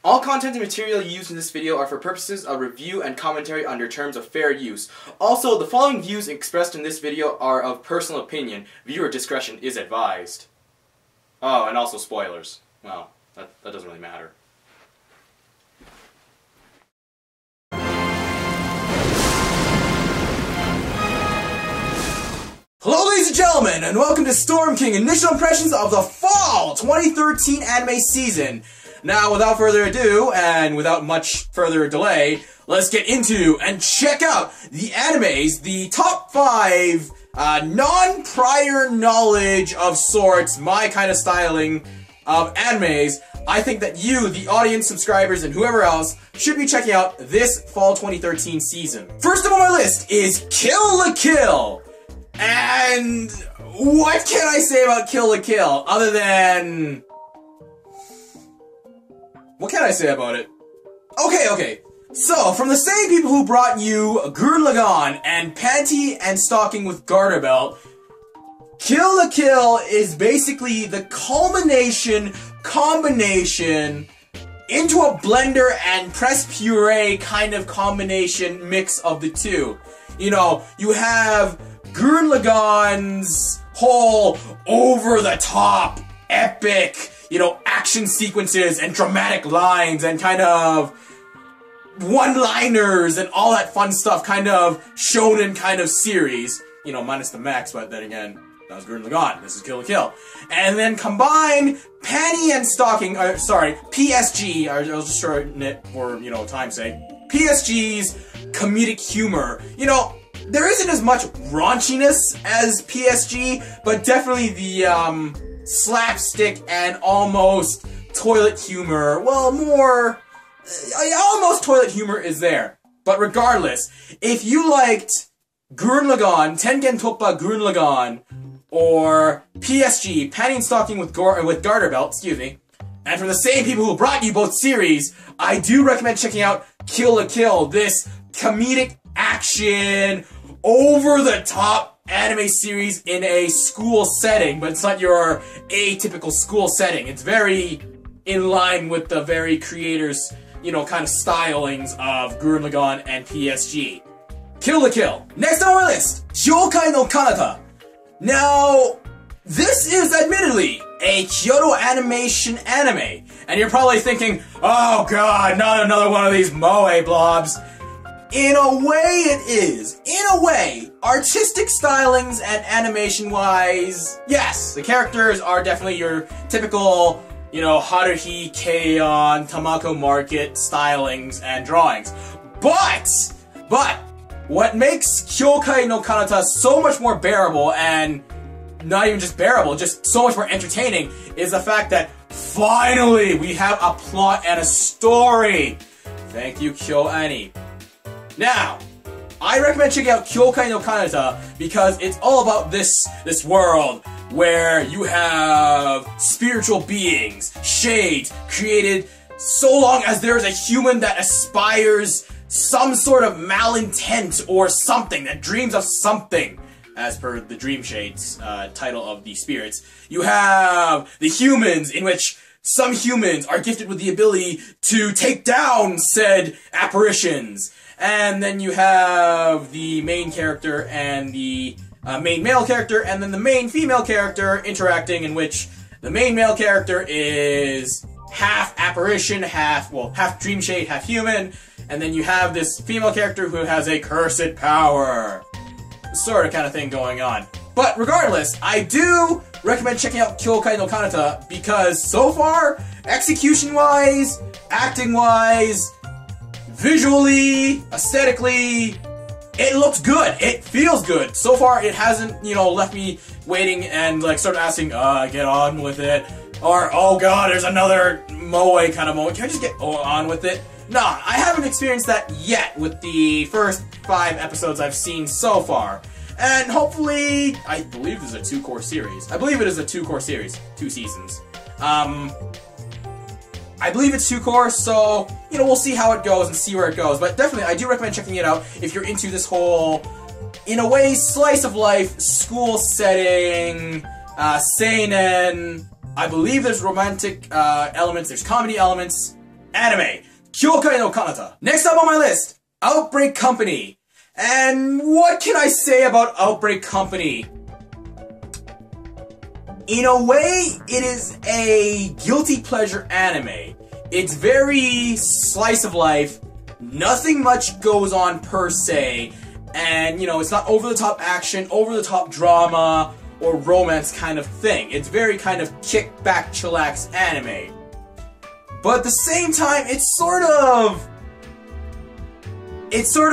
All content and material used in this video are for purposes of review and commentary under terms of fair use. Also, the following views expressed in this video are of personal opinion. Viewer discretion is advised. Oh, and also spoilers. Well, that doesn't really matter. Hello ladies and gentlemen, and welcome to StormKing Initial Impressions of the Fall 2013 anime season. Now, without further ado, and without much further delay, let's get into and check out the animes, the top 5 non-prior knowledge of sorts, my kind of styling of animes, I think that you, the audience, subscribers, and whoever else, should be checking out this Fall 2013 season. First up on my list is Kill la Kill! And what can I say about Kill la Kill other than... what can I say about it? Okay. So, from the same people who brought you Gurren Lagann and Panty and Stocking with Garter Belt, Kill la Kill is basically the combination into a blender and press puree kind of combination mix of the two. You know, you have Gurren Lagann's whole over-the-top, epic, you know, action sequences and dramatic lines and kind of one-liners and all that fun stuff kind of shonen kind of series. You know, minus the Max, but then again, that was Gurren Lagann. This is Kill la Kill. And then combine Panty and Stocking, PSG, I'll just shorten it for, you know, time's sake. PSG's comedic humor. You know, there isn't as much raunchiness as PSG, but definitely the, slapstick and almost toilet humor, well, more, almost toilet humor is there. But regardless, if you liked Gurren Lagann, Tengen Toppa Gurren Lagann, or PSG, Panty and Stocking with Garter Belt, excuse me, and from the same people who brought you both series, I do recommend checking out Kill la Kill, this comedic action, over-the-top anime series in a school setting, but it's not your atypical school setting. It's very in line with the very creators, you know, kind of stylings of Gurren Lagann and PSG. Kill la Kill. Next on my list, Hyokai no Kanata. Now, this is admittedly a Kyoto Animation anime, and you're probably thinking, oh god, not another one of these moe blobs. In a way it is. In a way, artistic stylings and animation-wise, yes, the characters are definitely your typical, you know, Haruhi, Keion, Tamako Market stylings and drawings. But, what makes Hyokai no Kanata so much more bearable, and not even just bearable, just so much more entertaining, is the fact that finally we have a plot and a story. Thank you, KyoAni. Now, I recommend checking out Hyokai no Kanata because it's all about this world where you have spiritual beings, shades, created so long as there is a human that aspires some sort of malintent or something, that dreams of something, as per the Dream Shades title of the spirits. You have the humans, in which some humans are gifted with the ability to take down said apparitions. And then you have the main character and the main male character, and then the main female character interacting, in which the main male character is half apparition, half dream shade, half human, and then you have this female character who has a cursed power. Sort of kind of thing going on. But regardless, I do recommend checking out Hyokai no Kanata because so far, execution-wise, acting-wise, visually, aesthetically, it looks good. It feels good. So far, it hasn't, you know, left me waiting and, like, sort of asking, get on with it. Or, oh god, there's another moe kind of moment. Can I just get on with it? Nah, I haven't experienced that yet with the first 5 episodes I've seen so far. And hopefully, I believe this is a 2-core series. I believe it is a 2-core series. 2 seasons. I believe it's 2-core, so, you know, we'll see how it goes and see where it goes. But definitely, I do recommend checking it out if you're into this whole, in a way, slice of life, school setting, seinen. I believe there's romantic elements, there's comedy elements, Anime, Kyokai no Kanata. Next up on my list, Outbreak Company. And what can I say about Outbreak Company? In a way, it is a guilty pleasure anime. It's very slice of life, nothing much goes on per se, and, you know, it's not over-the-top action, over-the-top drama, or romance kind of thing. It's very kind of kick-back, chillax anime. But at the same time, it sort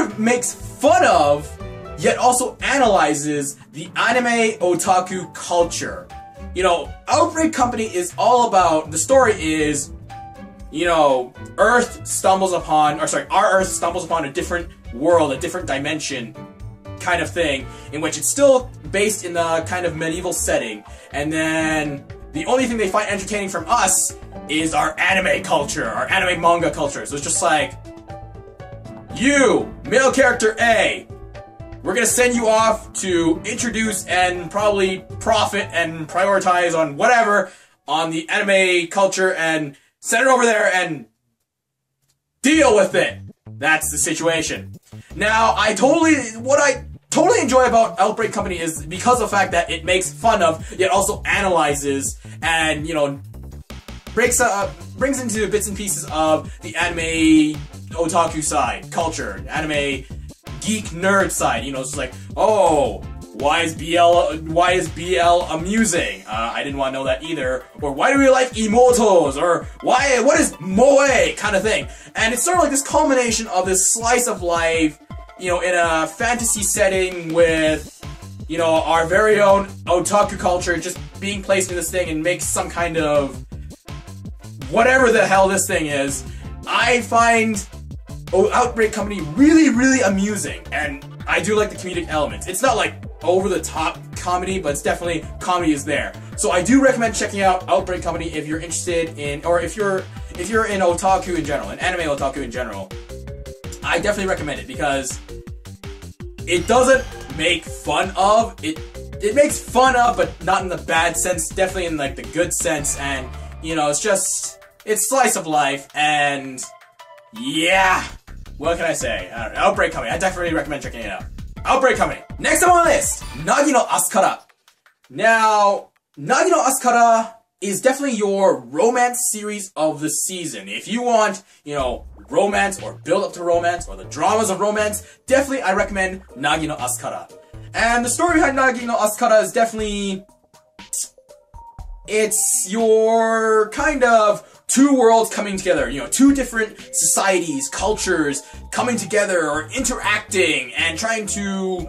of makes fun of, yet also analyzes the anime otaku culture. You know, Outbreak Company is all about, the story is, you know, our Earth stumbles upon a different world, a different dimension kind of thing, in which it's still based in the kind of medieval setting, and then the only thing they find entertaining from us is our anime culture, our anime manga culture. So it's just like, you, male character A, we're gonna send you off to introduce and probably profit and prioritize on whatever on the anime culture and send it over there and deal with it. That's the situation. Now, what I totally enjoy about Outbreak Company is because of the fact that it makes fun of, yet also analyzes and, you know, brings into bits and pieces of the anime otaku side, culture, anime geek nerd side. You know, it's just like, oh, why is BL amusing? I didn't want to know that either. Or why do we like emotos? Or what is moe? Kind of thing. And it's sort of like this culmination of this slice of life, you know, in a fantasy setting with, you know, our very own otaku culture just being placed in this thing and makes some kind of whatever the hell this thing is. I find Outbreak Company really, really amusing, and I do like the comedic elements. It's not like over-the-top comedy, but it's definitely comedy is there. So I do recommend checking out Outbreak Company if you're interested in, or if you're in otaku in general, in anime otaku in general. I definitely recommend it because it doesn't make fun of it. It makes fun of, but not in the bad sense. Definitely in like the good sense, and you know, it's slice of life, and yeah. What can I say? I don't know. Outbreak Company. I definitely recommend checking it out. Outbreak Company. Next up on the list, Nagi no Asukara. Now, Nagi no Asukara is definitely your romance series of the season. If you want, you know, romance or build up to romance or the dramas of romance, definitely I recommend Nagi no Asukara. And the story behind Nagi no Asukara is definitely, it's your kind of two worlds coming together, you know, two different societies, cultures coming together or interacting and trying to,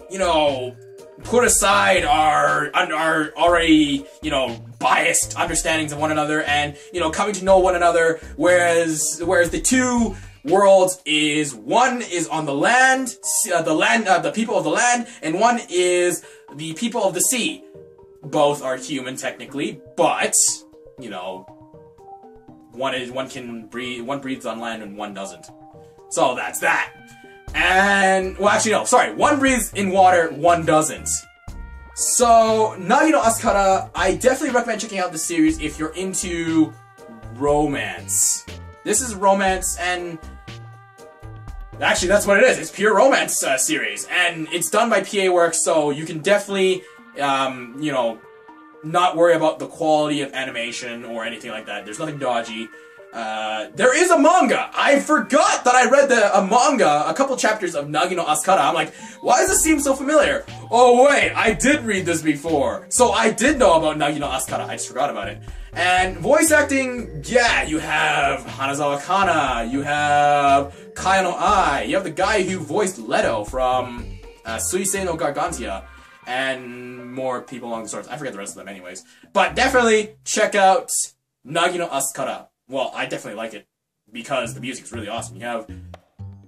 you know, put aside our already, you know, biased understandings of one another and, you know, coming to know one another, whereas the two worlds is, one is on the land, the people of the land, and one is the people of the sea. Both are human technically, but, you know, one breathes on land and one doesn't. So that's that. And, well actually no, sorry, one breathes in water, one doesn't. So, Nagi no Asukara, I definitely recommend checking out this series if you're into romance. This is romance, and actually that's what it is, it's pure romance series. And it's done by PA Works, so you can definitely, you know, not worry about the quality of animation or anything like that. There's nothing dodgy. There is a manga! I forgot that I read a manga, a couple chapters of Nagi no Asukara. I'm like, why does this seem so familiar? Oh wait, I did read this before. So I did know about Nagi no Asukara, I just forgot about it. And voice acting, yeah, you have Hanazawa Kana, you have Kaya no Ai, you have the guy who voiced Leto from Suisei no Gargantia, and more people along the sorts. I forget the rest of them anyways. But definitely check out Nagi no Asukara. Well, I definitely like it because the music's really awesome. You have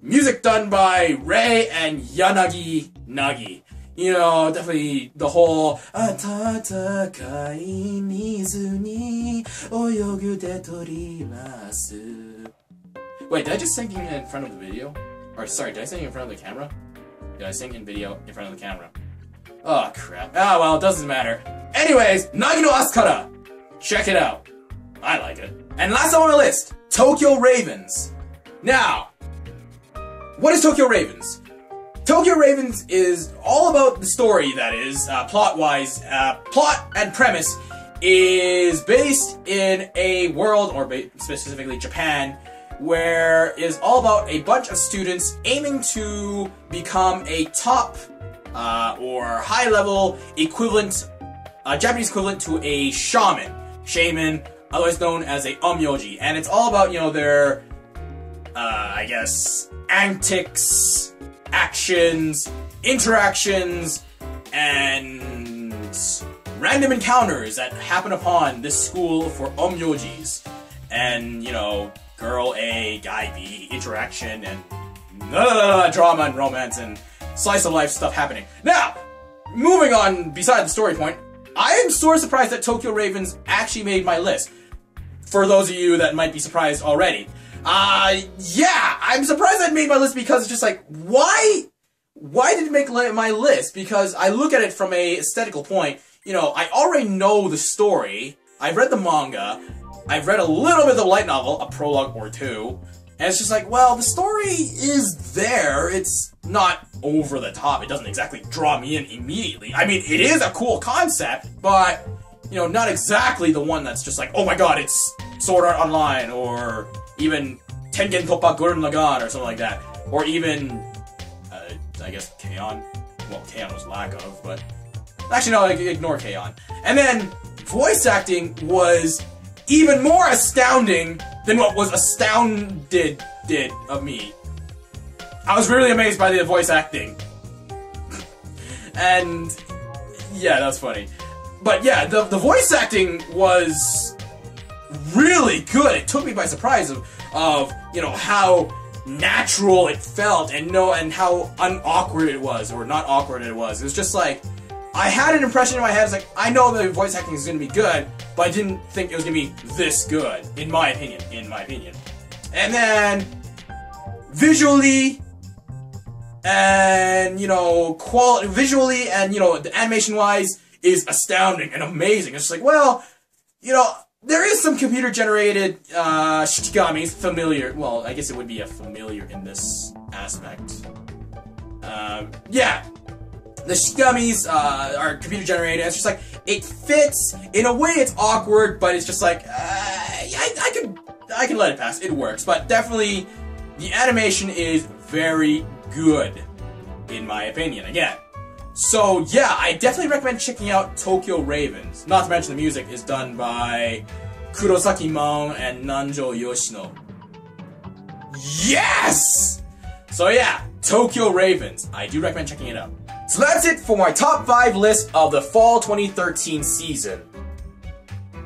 music done by Rei and Yanagi Nagi. You know, definitely the whole Atatakai mizu ni oyogu de torimasu. Wait, did I just sing in front of the video? Or sorry, did I sing in front of the camera? Did I sing in video in front of the camera? Oh crap. Ah well, it doesn't matter. Anyways, Nagi no Asukara! Check it out. I like it. And last on my list, Tokyo Ravens. Now, what is Tokyo Ravens? Tokyo Ravens is all about the story, that is, plot-wise. Plot and premise is based in a world, or specifically Japan, where it is all about a bunch of students aiming to become a top or high-level equivalent, Japanese equivalent to a shaman, otherwise known as a onmyoji. And it's all about, you know, their, I guess, antics, actions, interactions, and random encounters that happen upon this school for onmyojis. And, you know, girl A, guy B, interaction, and drama and romance and slice of life stuff happening. Now, moving on beside the story point, I am sort of surprised that Tokyo Ravens actually made my list. For those of you that might be surprised already. Yeah, I'm surprised that it made my list because it's just like, why did it make my list? Because I look at it from a aesthetical point, you know, I already know the story, I've read the manga, I've read a little bit of the light novel, a prologue or two, and it's just like, well, the story is there, it's not over the top, it doesn't exactly draw me in immediately. I mean, it is a cool concept, but, you know, not exactly the one that's just like, oh my god, it's Sword Art Online, or even Tengen Toppa Gurren Lagann, or something like that. Or even, I guess, K-On! Well, K-On! Was lack of, but... Actually, no, ignore K-On! And then, voice acting was even more astounding than what was astounded of me. I was really amazed by the voice acting. And, yeah, that's funny. But yeah, the voice acting was really good. It took me by surprise of you know, how natural it felt and how unawkward it was, or not awkward it was. It was just like, I had an impression in my head, it's like, I know the voice acting is going to be good, but I didn't think it was going to be this good, in my opinion. And then, visually, and, you know, visually and, you know, the animation-wise is astounding and amazing. It's just like, well, you know, there is some computer-generated shikigamis, familiar. Well, I guess it would be a familiar in this aspect. Yeah, the shikigamis are computer-generated. It's just like, it fits. In a way, it's awkward, but it's just like, I can let it pass. It works, but definitely, the animation is very good, in my opinion. Again. So, yeah, I definitely recommend checking out Tokyo Ravens. Not to mention the music is done by Kurosaki Mon and Nanjo Yoshino. Yes! So yeah, Tokyo Ravens. I do recommend checking it out. So that's it for my top 5 list of the fall 2013 season.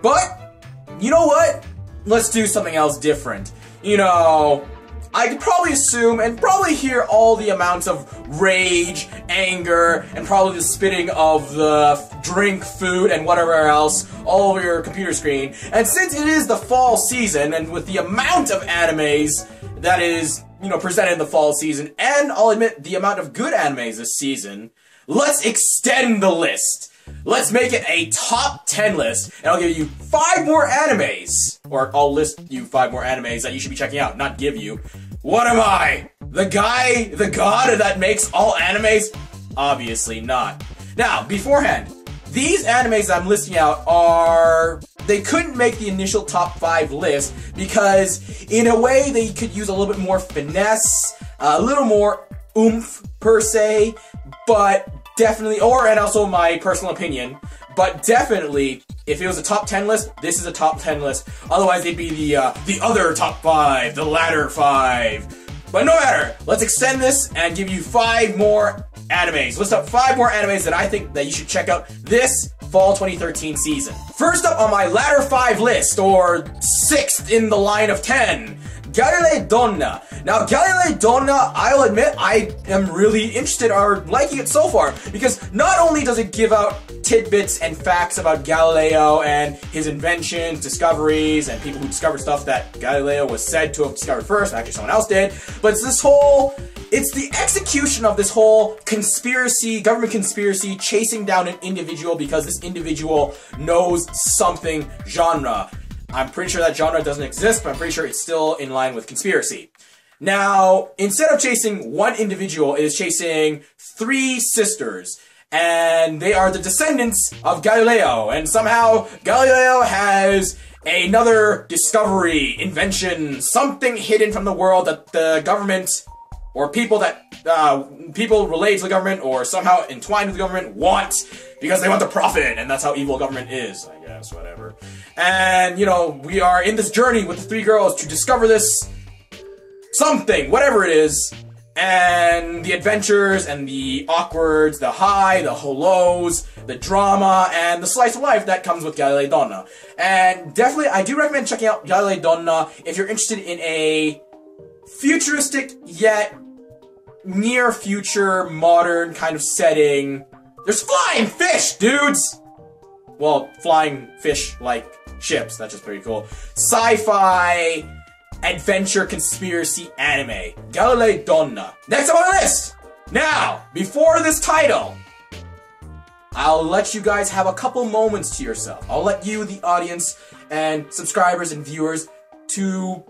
But, you know what? Let's do something else different. You know, I could probably assume and probably hear all the amounts of rage, anger, and probably the spitting of the drink, food, and whatever else all over your computer screen. And since it is the fall season, and with the amount of animes that is, you know, presented in the fall season, and I'll admit the amount of good animes this season, let's extend the list. Let's make it a top 10 list, and I'll give you 5 more animes. Or I'll list you 5 more animes that you should be checking out, not give you. What am I? The god that makes all animes? Obviously not. Now, beforehand, these animes that I'm listing out they couldn't make the initial top 5 list because, in a way, they could use a little bit more finesse, a little more oomph, per se, but definitely, and also my personal opinion, but definitely, if it was a top 10 list, this is a top 10 list. Otherwise, they'd be the other top 5, the latter 5. But no matter, let's extend this and give you 5 more animes. List up 5 more animes that I think that you should check out this fall 2013 season. First up on my latter 5 list, or 6th in the line of 10, Galilei Donna. Now, Galilei Donna, I'll admit, I am really interested or liking it so far, because not only does it give out tidbits and facts about Galileo and his inventions, discoveries, and people who discovered stuff that Galileo was said to have discovered first, actually someone else did, but it's the execution of this whole conspiracy, government conspiracy, chasing down an individual because this individual knows something genre. I'm pretty sure that genre doesn't exist, but I'm pretty sure it's still in line with conspiracy. Now, instead of chasing one individual, it is chasing 3 sisters. And they are the descendants of Galileo. And somehow, Galileo has another discovery, invention, something hidden from the world that the government, or people that, people related to the government, or somehow entwined with the government, want, because they want the profit, and that's how evil government is, I guess, whatever. And, you know, we are in this journey with the 3 girls to discover this something, whatever it is, and the adventures, and the awkwards, the high, the lows, the drama, and the slice of life that comes with Galilei Donna. And definitely, I do recommend checking out Galilei Donna if you're interested in a futuristic, yet near future, modern kind of setting. There's flying fish, dudes! Well, flying fish-like ships, that's just pretty cool. Sci-fi, adventure, conspiracy, anime. Galilei Donna. Next up on the list! Now, before this title, I'll let you guys have a couple moments to yourself. I'll let you, the audience, and subscribers and viewers, to,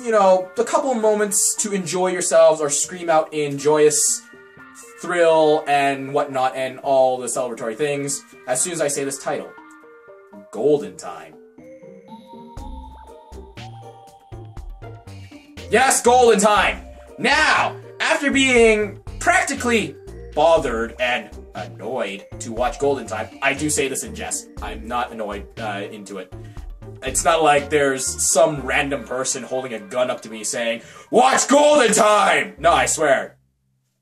you know, a couple moments to enjoy yourselves or scream out in joyous thrill and whatnot and all the celebratory things as soon as I say this title. Golden Time. Yes, Golden Time! Now, after being practically bothered and annoyed to watch Golden Time, I do say this in jest. I'm not annoyed into it. It's not like there's some random person holding a gun up to me saying, "Watch Golden Time!" No, I swear.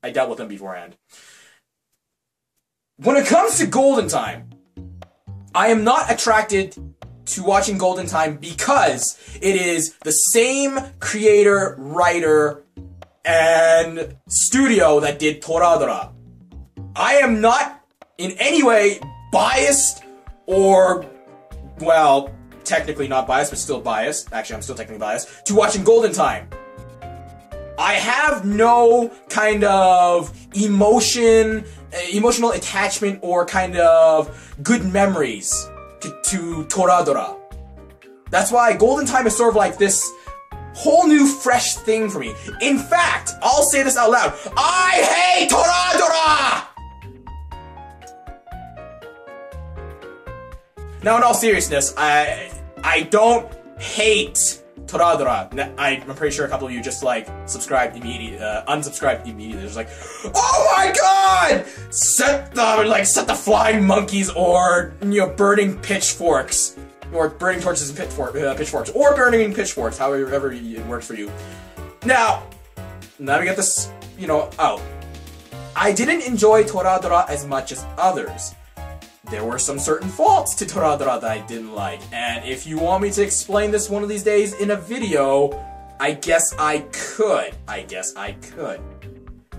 I dealt with them beforehand. When it comes to Golden Time, I am not attracted to watching Golden Time because it is the same creator, writer, and studio that did Toradora. I am not in any way biased or, well, technically not biased, but still biased. Actually, I'm still technically biased to watching Golden Time. I have no kind of emotional attachment or kind of good memories to Toradora. That's why Golden Time is sort of like this whole new fresh thing for me. In fact, I'll say this out loud. I hate Toradora! Now, in all seriousness, I don't hate Toradora. I'm pretty sure a couple of you just like subscribed immediately, unsubscribed immediately. It's like, oh my god! Set the flying monkeys, or burning pitchforks, or burning torches and pitchforks, or burning pitchforks, however it works for you. Now we get this, out. I didn't enjoy Toradora as much as others. There were some certain faults to Toradora that I didn't like, and if you want me to explain this one of these days in a video, I guess I could.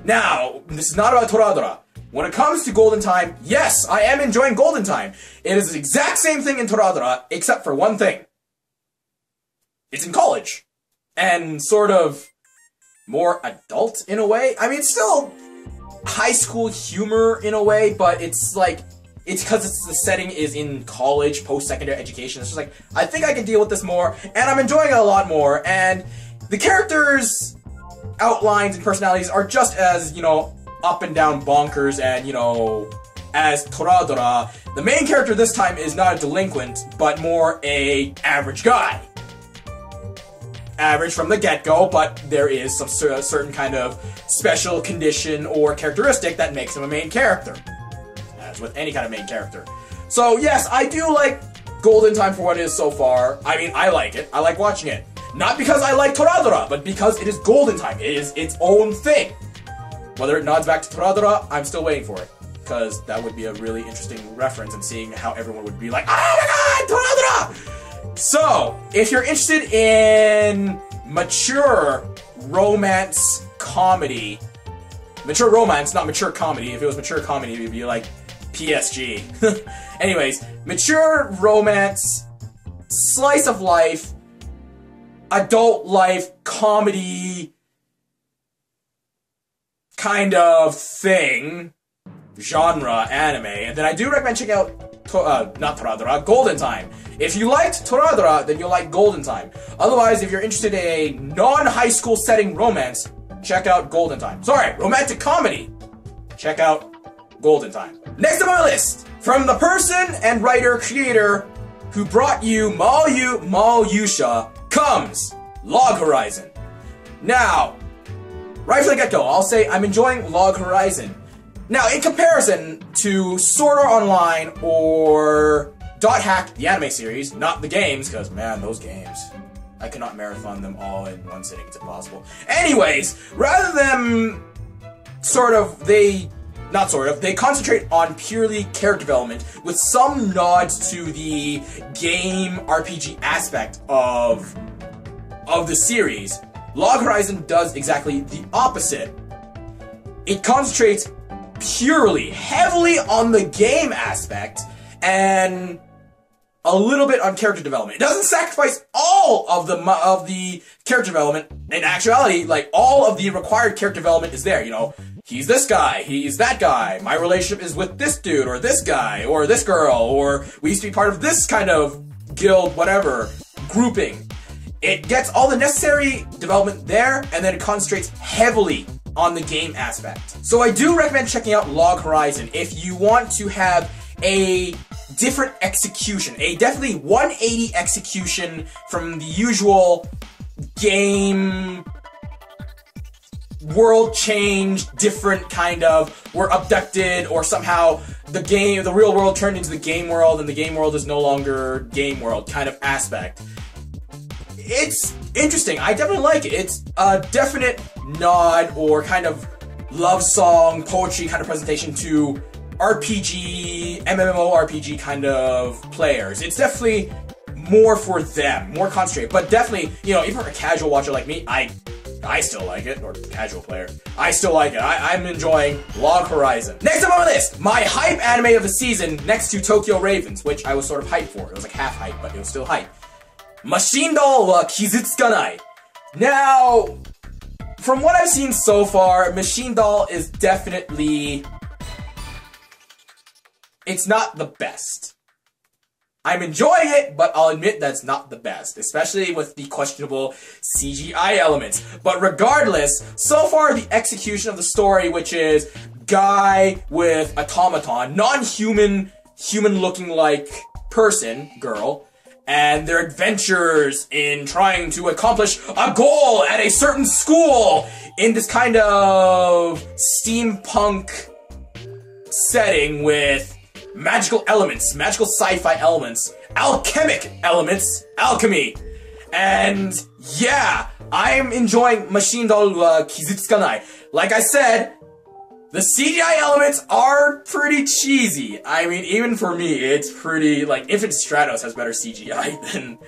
Now, this is not about Toradora. When it comes to Golden Time, yes, I am enjoying Golden Time. It is the exact same thing in Toradora, except for one thing. It's in college. And sort of more adult in a way. I mean, it's still high school humor in a way, but it's like, it's because the setting is in college, post-secondary education. It's just like, I think I can deal with this more, and I'm enjoying it a lot more, and the characters' outlines and personalities are just as, up and down bonkers, and, as Toradora. The main character this time is not a delinquent, but more a average guy. Average from the get-go, but there is some certain kind of special condition or characteristic that makes him a main character. With any kind of main character. So yes, I do like Golden Time for what it is so far. I mean, I like it. I like watching it. Not because I like Toradora, but because it is Golden Time. It is its own thing. Whether it nods back to Toradora, I'm still waiting for it. Because that would be a really interesting reference, and seeing how everyone would be like, oh my god, Toradora! So, if you're interested in mature romance comedy, mature romance, not mature comedy. If it was mature comedy, it would be like PSG. Anyways, mature romance, slice of life, adult life, comedy kind of thing, genre, anime, and then I do recommend checking out, not Toradora, Golden Time. If you liked Toradora, then you'll like Golden Time. Otherwise, if you're interested in a non-high school setting romance, check out Golden Time. Sorry, romantic comedy. Check out Golden Time. Next on my list, from the person and writer creator who brought you Yusha, comes Log Horizon. Now, right from the get-go, I'll say I'm enjoying Log Horizon. Now, in comparison to Sword Art Online or Dot Hack, the anime series, not the games, because, man, those games, I cannot marathon them all in one sitting, it's impossible. Anyways, rather than they concentrate on purely character development with some nods to the game RPG aspect of the series. Log Horizon does exactly the opposite. It concentrates purely, heavily on the game aspect and a little bit on character development. It doesn't sacrifice all of the character development. In actuality, like, all of the required character development is there, you know. He's this guy, he's that guy, my relationship is with this dude, or this guy, or this girl, or we used to be part of this kind of guild, whatever, grouping. It gets all the necessary development there, and then it concentrates heavily on the game aspect. So I do recommend checking out Log Horizon if you want to have a different execution, a definitely 180 execution from the usual game world change, different kind of, we're abducted, or somehow the real world turned into the game world, and the game world is no longer game world kind of aspect. It's interesting. I definitely like it. It's a definite nod or kind of love song, poetry kind of presentation to RPG, MMORPG kind of players. It's definitely more for them, more concentrated, but definitely, you know, if you're a casual watcher like me, I still like it, or casual player. I still like it. I'm enjoying Log Horizon. Next up on my list, my hype anime of the season next to Tokyo Ravens, which I was sort of hyped for. It was like half hype, but it was still hype. Machine Doll wa Kizutsukanai. Now, from what I've seen so far, Machine Doll is definitely... it's not the best. I'm enjoying it, but I'll admit that's not the best, especially with the questionable CGI elements. But regardless, so far the execution of the story, which is guy with automaton, non-human, human-looking like person, girl, and their adventures in trying to accomplish a goal at a certain school in this kind of steampunk setting with magical elements, magical sci-fi elements, alchemic elements, alchemy. And yeah, I'm enjoying Machine Doll Kizutsukanai. Like I said, the CGI elements are pretty cheesy. I mean, even for me, it's pretty, like, Infant Stratos has better CGI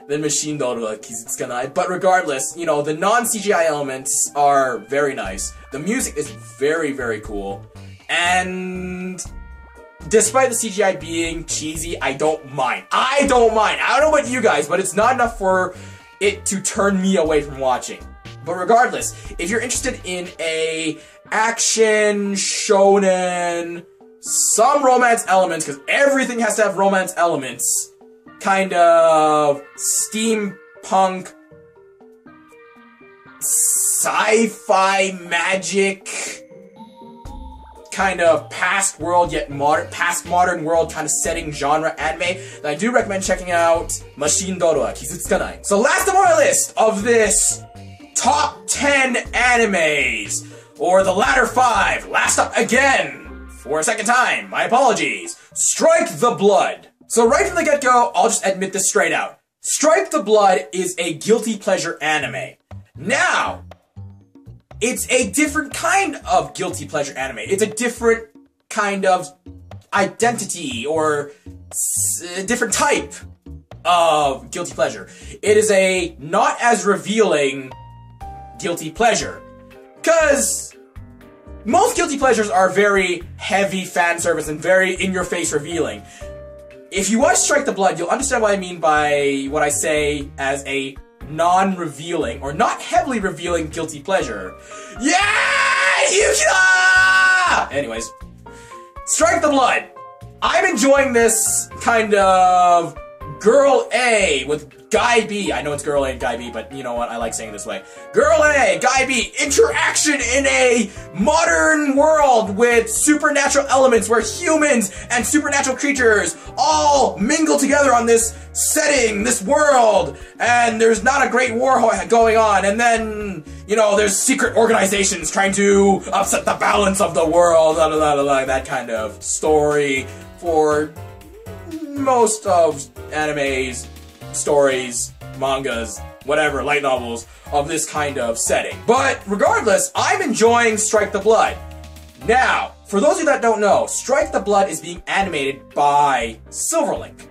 than Machine Doll Kizutsukanai. But regardless, you know, the non-CGI elements are very nice. The music is very, very cool. And despite the CGI being cheesy, I don't mind. I don't mind. I don't know about you guys, but it's not enough for it to turn me away from watching. But regardless, if you're interested in a action, shonen, some romance elements, because everything has to have romance elements, kind of steampunk, sci-fi magic, kind of past world yet past modern world kind of setting genre anime, then I do recommend checking out Machine Doll wa Kizutsukanai. So last up on my list of this top 10 animes, or the latter 5, last up again, for a second time, my apologies, Strike the Blood. So right from the get-go, I'll just admit this straight out. Strike the Blood is a guilty pleasure anime. Now, it's a different kind of guilty pleasure anime. It's a different kind of identity, or a different type of guilty pleasure. It is a not as revealing guilty pleasure. Because most guilty pleasures are very heavy fan service and very in-your-face revealing. If you watch Strike the Blood, you'll understand what I mean by what I say as a non-revealing, or not heavily revealing guilty pleasure. Yeah! Yukina! Anyways, Strike the Blood. I'm enjoying this kind of Girl A with Guy B. I know it's Girl A and Guy B, but you know what? I like saying it this way. Girl A, Guy B, interaction in a modern world with supernatural elements where humans and supernatural creatures all mingle together on this setting, this world, and there's not a great war going on, and then, you know, there's secret organizations trying to upset the balance of the world, that kind of story for most of animes, stories, mangas, whatever, light novels of this kind of setting. But regardless, I'm enjoying Strike the Blood. Now, for those of you that don't know, Strike the Blood is being animated by Silverlink.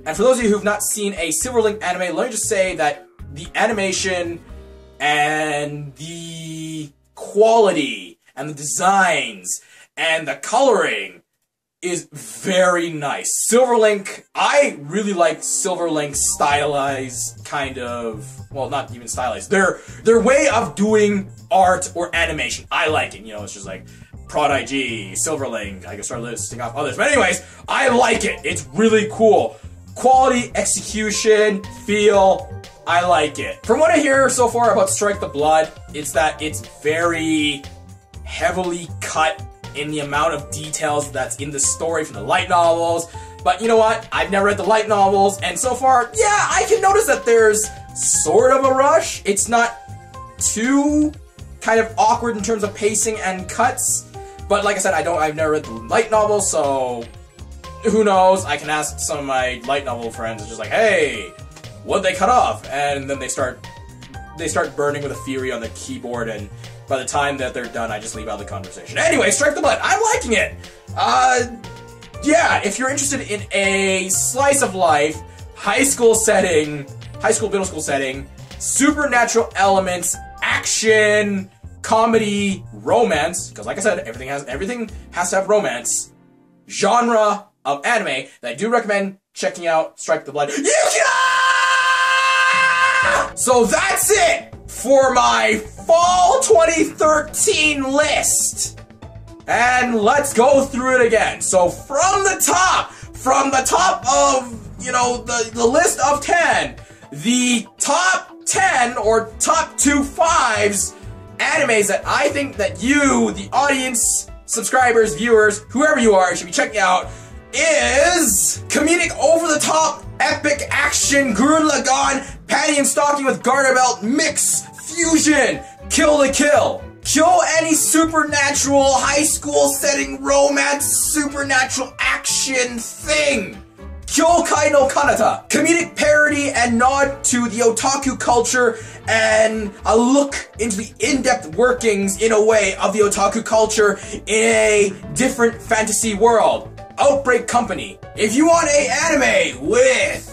And for those of you who've not seen a Silverlink anime, let me just say that the animation and the quality and the designs and the coloring is very nice. Silverlink, I really like Silverlink's stylized kind of, well, not even stylized, their way of doing art or animation. I like it, you know, it's just like Prod IG, Silverlink, I can start listing off others. But anyways, I like it. It's really cool. Quality, execution, feel, I like it. From what I hear so far about Strike the Blood, it's that it's very heavily cut in the amount of details that's in the story from the light novels. But you know what? I've never read the light novels, and so far, yeah, I can notice that there's sort of a rush. It's not too kind of awkward in terms of pacing and cuts. But like I said, I've never read the light novels, so who knows? I can ask some of my light novel friends, just like, hey, what'd they cut off? And then they start burning with a fury on the keyboard, and by the time that they're done, I just leave out the conversation. Anyway, Strike the Blood. I'm liking it. Yeah, if you're interested in a slice of life, high school setting, middle school setting, supernatural elements, action, comedy, romance, because like I said, everything has to have romance, genre of anime, that I do recommend checking out Strike the Blood. So that's it for my Fall 2013 list. And let's go through it again. So from the top of, you know, the list of 10, the top 10 or top 5s animes that I think that you, the audience, subscribers, viewers, whoever you are, should be checking out is comedic, over-the-top, epic action, Gurren Lagann, panty and stocking with garter belt, mix, fusion, Kill la Kill. Kill any supernatural, high school setting, romance, supernatural action thing. Kyokai no Kanata. Comedic parody and nod to the otaku culture and a look into the in-depth workings, in a way, of the otaku culture in a different fantasy world. Outbreak Company. If you want a anime with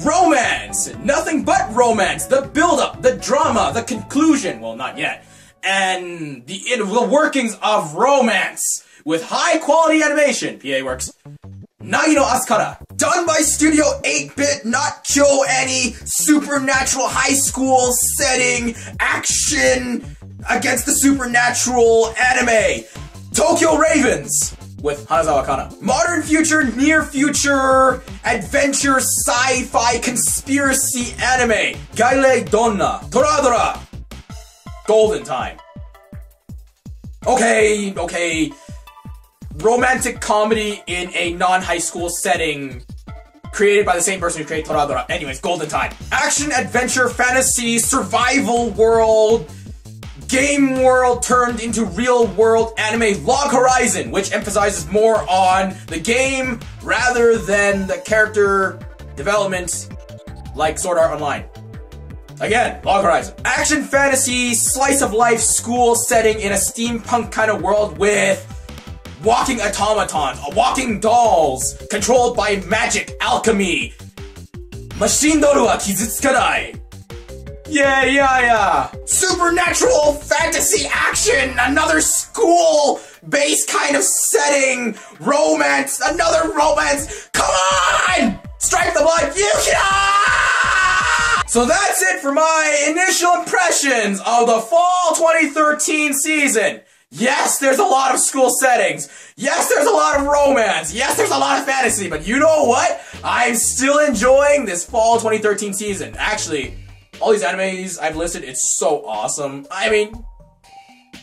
romance, nothing but romance, the build-up, the drama, the conclusion, well, not yet, and the workings of romance with high-quality animation, PA Works. Nagi no Asukara, done by Studio 8-Bit, not KyoAni, supernatural high school setting, action against the supernatural anime. Tokyo Ravens, with Hanazawa Kana. Modern future, near future, adventure, sci-fi, conspiracy anime. Gaile Donna, Toradora, Golden Time. Okay. Romantic comedy in a non-high school setting, created by the same person who created Toradora. Anyways, Golden Time. Action, adventure, fantasy, survival world, game world turned into real world anime, Log Horizon, which emphasizes more on the game rather than the character development, like Sword Art Online. Again, Log Horizon. Action, fantasy, slice of life, school setting in a steampunk kind of world with walking automatons, walking dolls, controlled by magic, alchemy. Machine doru wa kizutsukanai. Yeah. Supernatural fantasy action, another school-based kind of setting, romance, another romance. Come on! Strike the Blood, Yukina! So that's it for my initial impressions of the Fall 2013 season. Yes, there's a lot of school settings. Yes, there's a lot of romance. Yes, there's a lot of fantasy. But you know what? I'm still enjoying this fall 2013 season. Actually, all these animes I've listed, it's so awesome. I mean,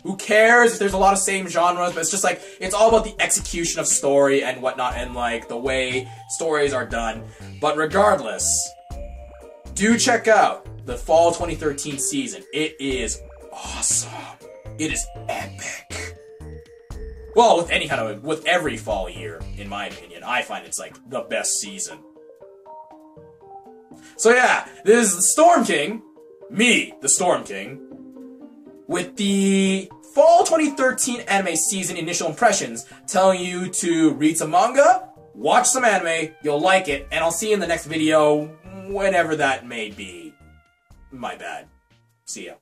who cares if there's a lot of same genres, but it's just like, it's all about the execution of story and whatnot, and like, the way stories are done. But regardless, do check out the fall 2013 season. It is awesome. It is epic. Well, with every fall year, in my opinion, I find it's like the best season. So yeah, this is StormKing, me, the StormKing, with the fall 2013 anime season initial impressions, telling you to read some manga, watch some anime, you'll like it, and I'll see you in the next video, whenever that may be. My bad. See ya.